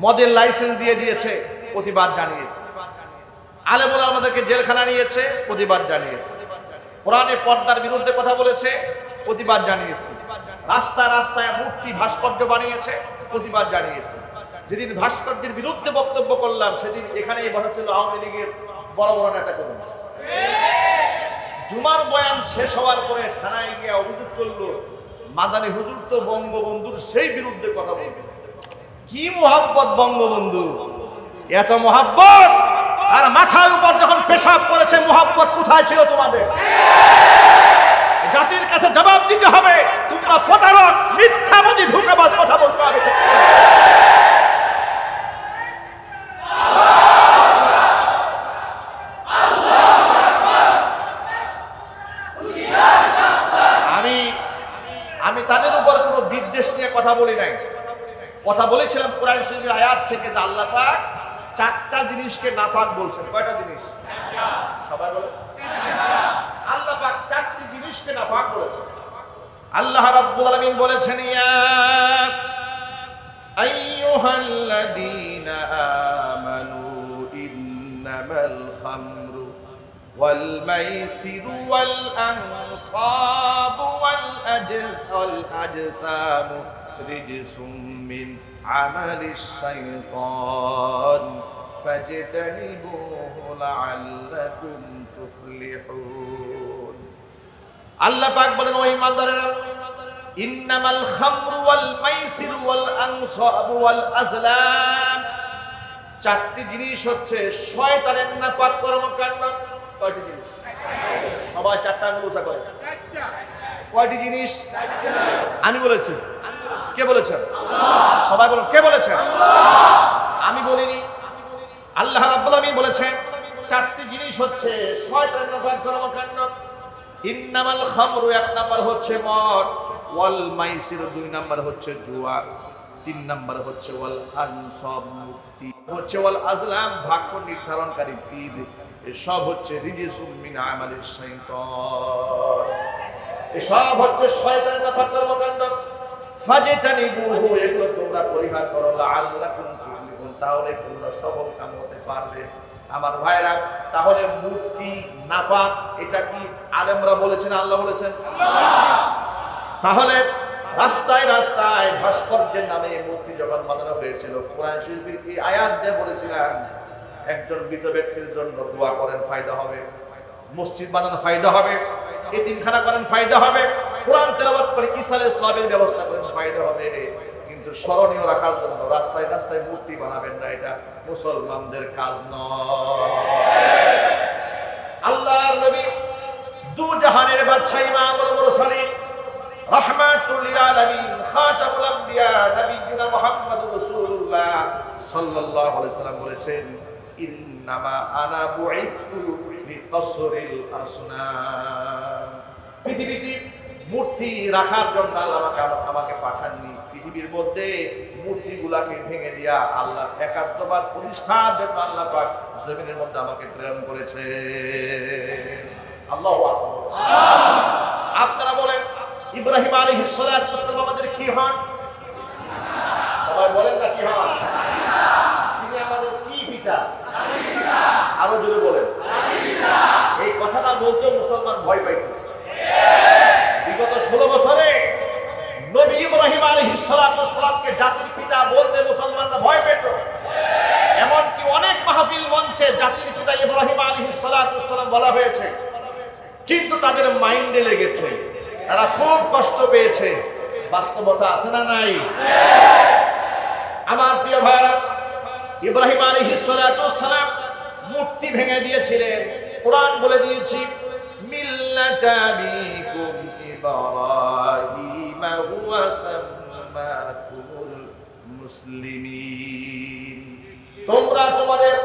মদের লাইসেন্স দিয়ে দিয়েছে, প্রতিবাদ জানিয়েছে। আলেম ওলামা আমাদেরকে জেলখানা নিয়েছে, প্রতিবাদ জানিয়েছে। কোরআনে পর্দার বিরুদ্ধে কথা বলেছে, প্রতিবাদ জানিয়েছে। রাস্তায় রাস্তায় মূর্তি ভাস্কর্য বানিয়েছে, প্রতিবাদ জানিয়েছে। যেদিন ভাস্কর্যের বিরুদ্ধে বক্তব্য করলাম সেদিন এখানেই বসেছিল আওয়ামী লীগের বড় বড় নেতা কর্মী। জুমার বয়ান শেষ হওয়ার পরে থানায় গিয়ে অভিযোগ করলো মাদানী হুজুর তো বঙ্গবন্ধুর সেই বিরুদ্ধে কথা বলছে। কি মোহাব্বত বঙ্গবন্ধু, এত মোহাব্বত, আর মাথার উপর যখন পেশাব করেছে মোহাব্বত কোথায় ছিল তোমাদের? জাতির কাছে জবাব দিতে হবে, তোমরা প্রতারক, মিথ্যাবাদী, ধোঁকাবাজ, কথা বলতে হবে। আমি তাদের উপর কোনো বিদ্বেষ নিয়ে কথা বলি নাই। কথা বলেছিলাম কোরআন শরীফের আয়াত থেকে যে আল্লাহ পাক চারটা জিনিসকে নাপাক বলছেন। কয়টা জিনিস? সবাই বলে। আল্লাহ পাক চারটি জিনিসকে নাপাক বলেছেন। আল্লাহ রাব্বুল আলামিন বলেছেন, ইয়া আইয়ুহাল্লাযীনা আমানু ইন্নামাল খামরু ওয়াল মাইসিরু ওয়াল আনসাবু ওয়াল আজসামু রিজসুম মিন আমালিশ শাইতান ফাজতানিবুহু লাআল্লাকুম তুফলিহুন। আল্লাহ পাক বলেন, ও ঈমানদারেরা, ইন্নামাল খামরু ওয়াল মাইসিরু ওয়াল আনসাবু ওয়াল আজলাম, চারটি জিনিস হচ্ছে শয়তানের নাপাক কর্মকাণ্ড। কয়টি জিনিস? সবাই চারটা আঙ্গুল উঁচা করে। কয়টি জিনিস? আমি বলেছি। কে বলেছেন? সবাই বলুন, কে বলেছেন? আমি বলিনি, আল্লাহ রাব্বুল আলামিন বলেছেন। চারটি জিনিস হচ্ছে শয়তানের নাপাক কর্মকাণ্ড। ইন্নামাল খামরু, এক নাম্বার হচ্ছে মদ, ওয়াল মাইসির, দুই নাম্বার হচ্ছে জুয়া, তিন নাম্বার হচ্ছে ওয়াল আনসাব, মুক্তি হচ্ছে, ওয়াল আজলাম, ভাগ্য নির্ধারণকারী তীর, এসব হচ্ছে রিজসুম মিন আমালিশ শাইতান, এসব হচ্ছে শয়তানের নাপাক কর্মকাণ্ড। ফাজতানিবুহু, এগুলো তোমরা পরিহার করো, লাআল্লাকুম তুফলিহুন, তাহলে তোমরা সফল কাম হতে পারবে। আমার ভাইরা, তাহলে মূর্তি নাপাক, এটা কি আলেমরা বলেছেন, আল্লাহ বলেছেন? তাহলে রাস্তায় রাস্তায় ভাস্কর্যের নামে মূর্তি যখন বানানো হয়েছিল, কোরআন শরীফের এই আয়াত দিয়ে বলেছিলাম একজন মৃত ব্যক্তির জন্য দোয়া করেন, ফায়দা হবে। মসজিদ বানানো ফায়দা হবে। এতিমখানা করেন, ফায়দা হবে। কোরআন তেলাওয়াত করে ইসালের সওয়াবের ব্যবস্থা করেন, ফায়দা হবে। কিন্তু স্মরণীয় রাখার জন্য রাস্তায় রাস্তায় মূর্তি বানাবেন না, এটা মুসলমানদের কাজ নয়। আল্লাহর নবী, দু জাহানের বাদশা, ইমামুল মুরসালিন, রাহমাতুল লিল আলামিন, খাতামুল আম্বিয়া, নবিয়ুনা মুহাম্মদুর রাসূলুল্লাহ সাল্লাল্লাহু আলাইহি ওয়াসাল্লাম বলেছেন, ইন্নামা আনা বুইসতু লিকাসরিল আসনাম। পৃথিবীতে মূর্তি রাখার জন্য আল্লাহ আমাকে পাঠাননি, পৃথিবীর মধ্যে মূর্তিগুলাকে ভেঙে দিয়া আল্লাহর একাত্মবাদ প্রতিষ্ঠার জন্য আল্লাহ পাক জমিনের মধ্যে আমাকে প্রেরণ করেছে। আল্লাহু আকবার। আপনারা বলেন, ইব্রাহিম আলাইহিস সালাতু ওয়াস সালাম আমাদের কি হন? সবাই বলেন না, কি হন? তিনি আমাদের কি পিতা? আরো জোরে বলেন। এই কথাটা বলতে মুসলমান ভয় পাইত। বিগত 16 বছরে নবী ইব্রাহিম আলাইহিস সালাতু ওয়াস সালামকে জাতির পিতা বলতে মুসলমানরা ভয় পেত। এমনকি অনেক মাহফিল মঞ্চে জাতির পিতা ইব্রাহিম আলাইহিস সালাতু ওয়াস সালাম বলা হয়েছে, কিন্তু তাদের মাইন্ডে লেগেছে, তারা খুব কষ্ট পেয়েছে। বাস্তবতা আছে না নাই? আমার প্রিয় ভাইরা, ইব্রাহিম আলাইহিস সালাতু ওয়াস সালাম মূর্তি ভেঙে দিয়েছিলেন। কোরআন বলে দিয়েছি, মিল্লাতা আবিকুম ইব্রাহিম হুয়া সাম্মাকুমুল মুসলিমিন, তোমরা তোমাদের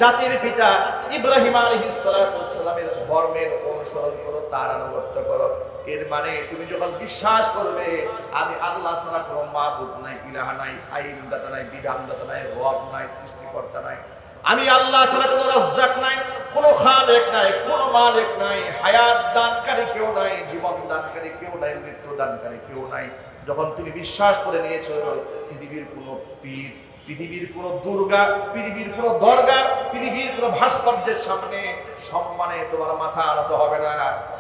জাতির পিতা ইব্রাহিম আলাইহিস সালাতু ওয়াস সালামের ধর্মের অনুসরণ করো, তার আনুগত্য করো। এর মানে তুমি যখন বিশ্বাস করবে আমি আল্লাহ ছাড়া কোনো মাবুদ নাই, ইলাহা নাই, আইনদাতা নাই, বিধানদাতা নাই, রব নাই, সৃষ্টিকর্তা নাই, আমি আল্লাহ ছাড়া কোনো রাজ্জাক নাই, কোনো খালেক নাই, কোনো মালিক নাই, হায়াত দানকারী কেউ নাই, জীবন দানকারী কেউ নাই, মৃত্যু দানকারী কেউ নাই। যখন তুমি বিশ্বাস করে নিয়েছো পৃথিবীর কোনো পীর, পৃথিবীর কোন দুর্গা, পৃথিবীর কোন দরগা, পৃথিবীর কোন ভাস্কর্যের সামনে সম্মানে তোমার মাথা নত হবে না।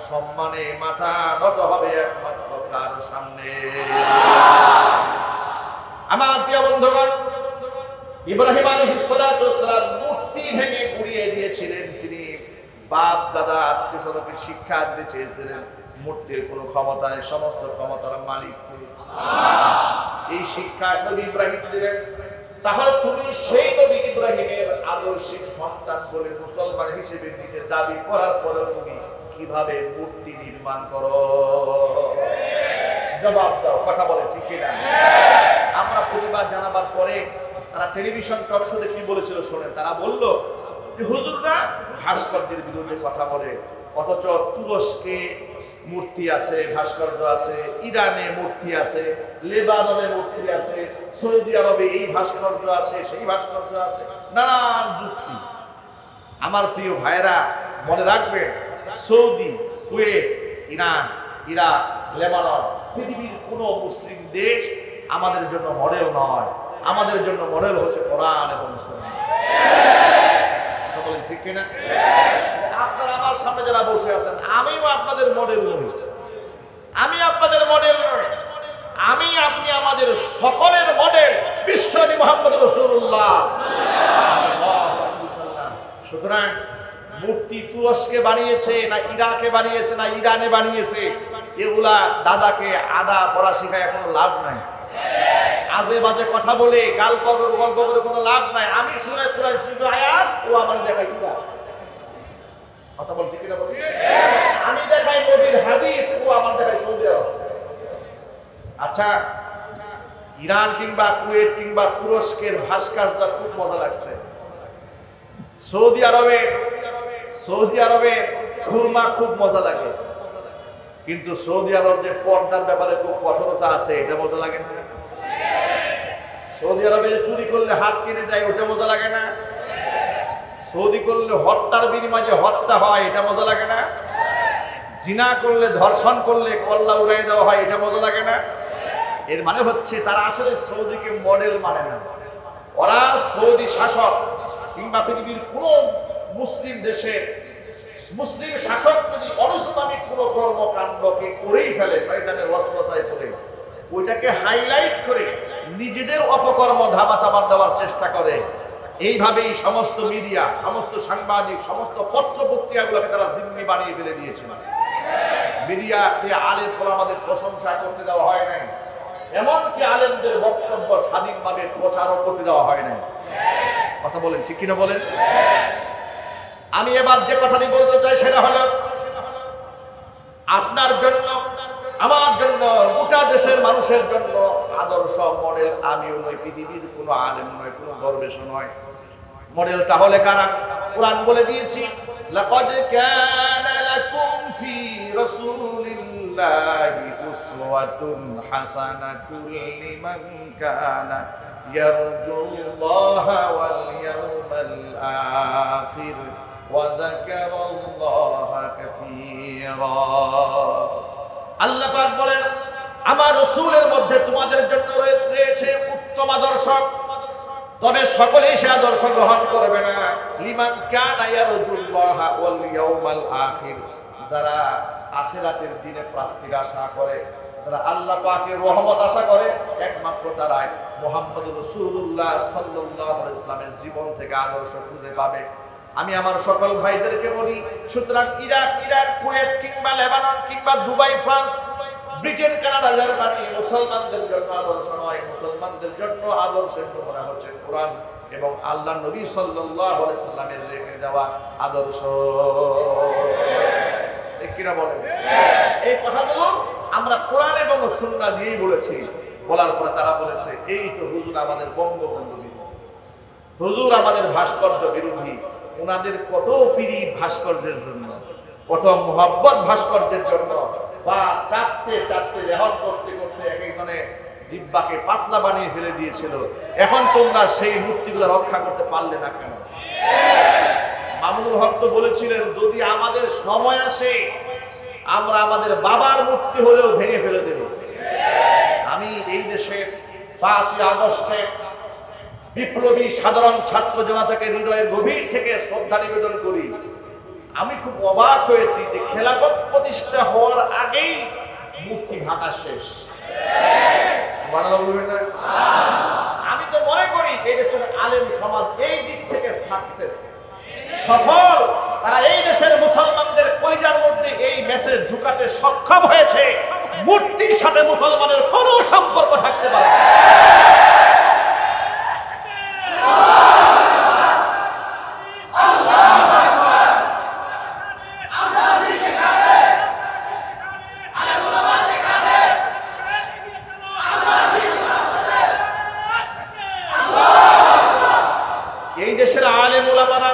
সম্মানে মাথা নত হবে একমাত্র কার সামনে? আমার প্রিয় বন্ধুগণ, ইব্রাহিম আলাইহিস সালাতু ওয়াস সালাম মূর্তি ভেঙে গুড়িয়ে দিয়েছিলেন। তিনি বাপ দাদা আত্মীয়স্বজনকে শিক্ষা দিতে চেয়েছিলেন মূর্তির কোনো ক্ষমতা নেই, সমস্ত ক্ষমতার মালিক কে? এই শিক্ষা নবী ইব্রাহিম দিলেন। তাহলে তুমি সেই নবী ইব্রাহিমের আদর্শিক সন্তান বলে মুসলমান হিসেবে নিজে দাবি করার পরেও তুমি কিভাবে মূর্তি নির্মাণ করো? জবাব দাও, কথা বলে ঠিক কিনা? আমরা প্রতিবাদ জানাবার পরে তারা টেলিভিশন টক শোতে কি বলেছিল শোনেন। তারা বলল যে হুজুররা ভাস্কর্যের বিরুদ্ধে কথা বলে, অথচ তুরস্কে মূর্তি আছে, ভাস্কর্য আছে, ইরানে মূর্তি আছে, লেবাননে মূর্তি আছে, সৌদি আরবে এই ভাস্কর্য আছে, সেই ভাস্কর্য আছে, নানান যুক্তি। আমার প্রিয় ভাইরা মনে রাখবেন, Saudi, Kuwait, Iran, Iraq, Lebanon, পৃথিবীর কোনো মুসলিম দেশ আমাদের জন্য মডেল নয়। আমাদের জন্য মডেল হচ্ছে কোরআন এবং সুন্নাহ। বলেন ঠিক কিনা? আপনারা আমার সামনে যারা বসে আছেন, আমিও আপনাদের মডেল নই, আমি আপনাদের মডেল নই, আমি আপনি আমাদের সকলের মডেল বিশ্বনবী মুহাম্মদ রাসূলুল্লাহ। সুতরাং মূর্তি তুরস্কে বানিয়েছে না ইরাকে বানিয়েছে না ইরানে বানিয়েছে, এগুলা দাদাকে আদা পড়া শেখায় কোনো লাভ নাই। আজে বাজে কথা বলে গাল গল্প করে কোনো লাভ নাই। আমি সূরা কুরআন শিখি আয়াত, ও আমার দেখাই কিরা কথা বলতে কিনা বলি, আমি দেখাই নবীর হাদিস, ও আমার দেখাই সৌদি আরব। আচ্ছা, ইরান কিংবা কুয়েত কিংবা তুরস্কের ভাস্কর্য খুব মজা লাগছে। সৌদি আরবে খুরমা খুব মজা লাগে, কিন্তু সৌদি আরব যে পর্দার ব্যাপারে খুব কঠোরতা আছে, এটা মজা লাগে না? সৌদি আরবে চুরি করলে হাত কেটে দেয়, ওটা মজা লাগে না? সৌদি করলে হত্যার বিনিময়ে যে হত্যা হয়, এটা মজা লাগে না? জিনা করলে, ধর্ষণ করলে কল্লা উড়াই দেওয়া হয়, এটা মজা লাগে না? এর মানে হচ্ছে তারা আসলে সৌদিকে মডেল মানে না। ওরা সৌদি শাসক কিংবা পৃথিবীর কোন মুসলিম দেশে মুসলিম শাসক যদি অনিসলামিক কোন কর্মকাণ্ডকে করেই ফেলে, শয়তানের ওয়াসওয়াসায় পড়ে ওইটাকে হাইলাইট করে নিজেদের অপকর্ম ধামা চাপা দেওয়ার চেষ্টা করে। এইভাবেই সমস্ত মিডিয়া, সমস্ত সাংবাদিক, সমস্ত পত্র পত্রিকাগুলোকে তারা জিম্মি বানিয়ে ফেলে দিয়েছে। মিডিয়াকে আলেম ওলামাদের প্রশংসা করতে দেওয়া হয় নাই, এমনকি আলেমদের বক্তব্য স্বাধীনভাবে প্রচারও করতে দেওয়া হয় নাই। কথা বলেন ঠিক কিনা বলেন? আমি এবার যে কথাটি বলতে চাই সেটা হলো, আপনার জন্য, আমার জন্য, গোটা দেশের মানুষের জন্য আদর্শ মডেল আমিও নই, পৃথিবীর কোনো আলেম নয়, কোনো দরবেশ নয়। মডেল তাহলে কারা? কোরআন বলে দিয়েছি, লাকাদ কানা লাকুম ফি রাসূলিল্লাহি উসওয়াতুন হাসানাতুন লিমান কানা ইয়ারজুল্লাহা ওয়াল ইয়াওমাল আখির ওয়া যাকারাল্লাহা কাসীরা। আল্লাহ পাক বলেন, আমার রাসূলের মধ্যে তোমাদের জন্য রয়েছে উত্তম আদর্শ, তবে সকলেই সে আদর্শ গ্রহণ করবে না। লিমান কানা ইয়ারজুল্লাহা ওয়াল ইয়াউমাল আখির, যারা আখিরাতের দিনে প্রাপ্তির আশা করে, যারা আল্লাহ পাকের রহমত আশা করে, একমাত্র তারাই মুহাম্মদ রাসূলুল্লাহ সাল্লাল্লাহু আলাইহি ওয়াসাল্লামের জীবন থেকে আদর্শ খুঁজে পাবে। আমি আমার সকল ভাইদেরকে বলি, সুতরাং ইরাক, ইরান, কুয়েত কিংবা লেবানন কিংবা Dubai, France, Britain, Canada, Germany মুসলমানদের জন্য আদর্শ নয়। মুসলমানদের জন্য আদর্শের নমুনা হচ্ছে কোরআন এবং আল্লাহ নবী সাল্লাল্লাহু আলাইহি ওয়াসাল্লামের রেখে যাওয়া আদর্শ। ঠিক কিনা বলেন? এই কথাগুলো আমরা কোরআন এবং সুন্নাহ দিয়েই বলেছি। বলার পরে তারা বলেছে, এই তো হুজুর আমাদের বঙ্গবন্ধু বিরোধী, হুজুর আমাদের ভাস্কর্য বিরোধী। ওনাদের কত পীড়িত ভাস্কর্যের জন্য, কত মোহাব্বত ভাস্কর্যের জন্য, বা চাপতে চাপতে রেহন করতে করতে এক একজনে জিহ্বাকে পাতলা বানিয়ে ফেলে দিয়েছিল। এখন তোমরা সেই মূর্তিগুলো রক্ষা করতে পারলে না কেন? মামুনুল হক তো বলেছিলেন, যদি আমাদের সময় আসে আমরা আমাদের বাবার মূর্তি হলেও ভেঙে ফেলে দেব। আমি এই দেশে 5ই আগস্টে বিপ্লবী সাধারণ ছাত্র জনতাকে হৃদয়ের গভীর থেকে শ্রদ্ধা নিবেদন করি। আমি খুব অবাক হয়েছি যে খেলাফত প্রতিষ্ঠা হওয়ার আগেই মূর্তি ভাঙা শেষ। আমি তো মনে করি এই দেশের আলেম সমাজ এই দিক থেকে সাকসেস, সফল। তারা এই দেশের মুসলমানদের কলিজার মধ্যে এই মেসেজ ঢুকাতে সক্ষম হয়েছে, মূর্তির সাথে মুসলমানের কোনো সম্পর্ক থাকতে পারে না। এই দেশের আলেম উলামারা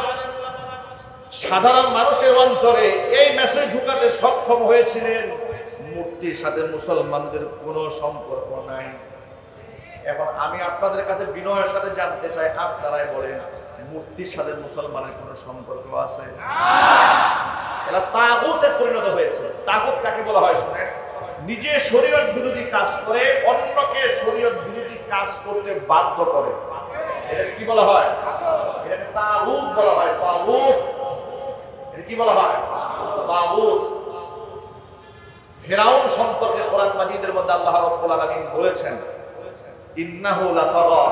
সাধারণ মানুষের অন্তরে এই মেসেজ ঢুকাতে সক্ষম হয়েছিলেন, মূর্তির সাথে মুসলমানদের কোনো সম্পর্ক নাই। এখন আমি আপনাদের কাছে বিনয়ের সাথে জানতে চাই, আপনারাই বলেন মূর্তির সাথে মুসলমানের কোনো সম্পর্ক আছে? এরা তাগুতে পরিণত হয়েছে। তাগুত কাকে বলা হয় শুনেন? নিজে শরীয়ত বিরোধী কাজ করে অন্যকে শরীয়ত বিরোধী কাজ করতে বাধ্য করে। এটাকে কি বলা হয়? এটাকে তাগুত বলা হয়। তাগুত এটা কি বলা হয়? তাগুত। ফিরআউন সম্পর্কে কোরআন মাজিদের মধ্যে আল্লাহ রাব্বুল আলামিন বলেছেন ইন্নাহু লাতাগা,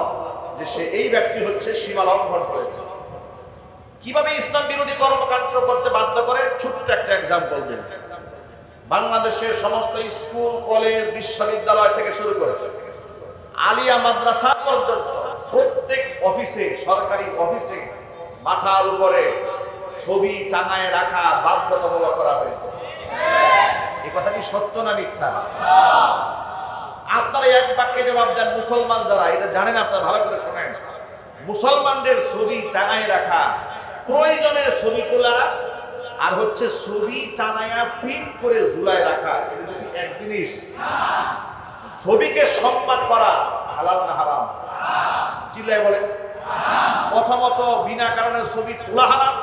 যে সে এই ব্যক্তি হচ্ছে সীমা লঙ্ঘন করেছে। কিভাবে ইসলাম বিরোধী কর্মকাণ্ড করতে বাধ্য করে? ছোট্ট একটা এক্সাম্পল দিন। বাংলাদেশের সমস্ত স্কুল, কলেজ, বিশ্ববিদ্যালয় থেকে শুরু করে আলিয়া মাদ্রাসা পর্যন্ত প্রত্যেক অফিসে, সরকারি অফিসে মাথার উপরে ছবি টাঙায় রাখা বাধ্যতামূলক করা হয়েছে। এই কথা কি সত্য না মিথ্যা? আপনারা এক বাক্যে জবাব দেন। মুসলমান যারা এটা জানেন, আপনারা ভালো করে শোনেন। মুসলমানদের ছবি টাঙায় রাখা, প্রয়োজনের ছবি তোলা, আর হচ্ছে ছবি টাঙায়া প্রিন্ট করে ঝুলায় রাখা, এটা কি এক জিনিস? ছবিকে সম্মান করা হালাল না হারাম? চিল্লায় বলেন। প্রথমত বিনা কারণে ছবি তোলা হারাম,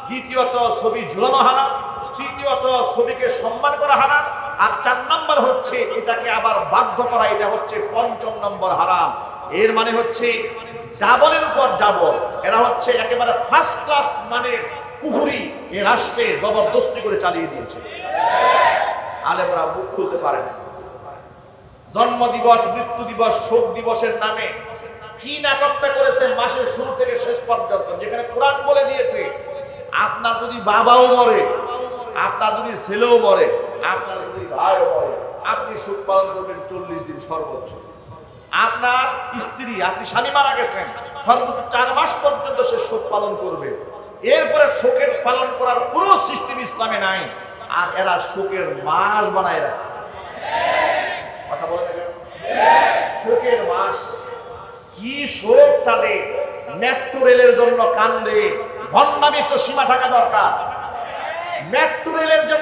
দ্বিতীয়ত ছবি ঝুলানো হারাম, তৃতীয়ত ছবিকে সম্মান করা হারাম, আর 4 নম্বর হচ্ছে এটাকে আবার বাধ্য করা, এটা হচ্ছে 5ম নম্বর হারাম। এর মানে হচ্ছে ডাবলের উপর ডাবল। এরা হচ্ছে একেবারে ফার্স্ট ক্লাস মানে কুফরি এ রাষ্ট্রে জবরদস্তি করে চালিয়ে দিয়েছে। আলেমরা মুখ খুলতে পারে না। জন্ম দিবস, মৃত্যু দিবস, শোক দিবসের নামে কি নাটকটা করেছে মাসের শুরু থেকে শেষ পর্যন্ত, যেখানে কোরআন বলে দিয়েছে আপনার যদি বাবাও মরে, আপনার যদি ছেলেও মরে, আপনার যদি ভাইও মরে, আপনি শোক পালন করবেন 40 দিন সর্বোচ্চ। আপনার স্ত্রী, আপনি স্বামী মারা গেছেন, সর্বোচ্চ 4 মাস পর্যন্ত সে শোক পালন করবে। এরপরে শোকের পালন করার কোনো সিস্টেম ইসলামে নাই, আর এরা শোকের মাস বানায় রাখছে। কথা বলে না? শোকের মাস কি শোক তাদের! মেট্রো রেলের জন্য কান্দে। ভণ্ডামির তো সীমা থাকা দরকার। মেট্রো রেলের জন্য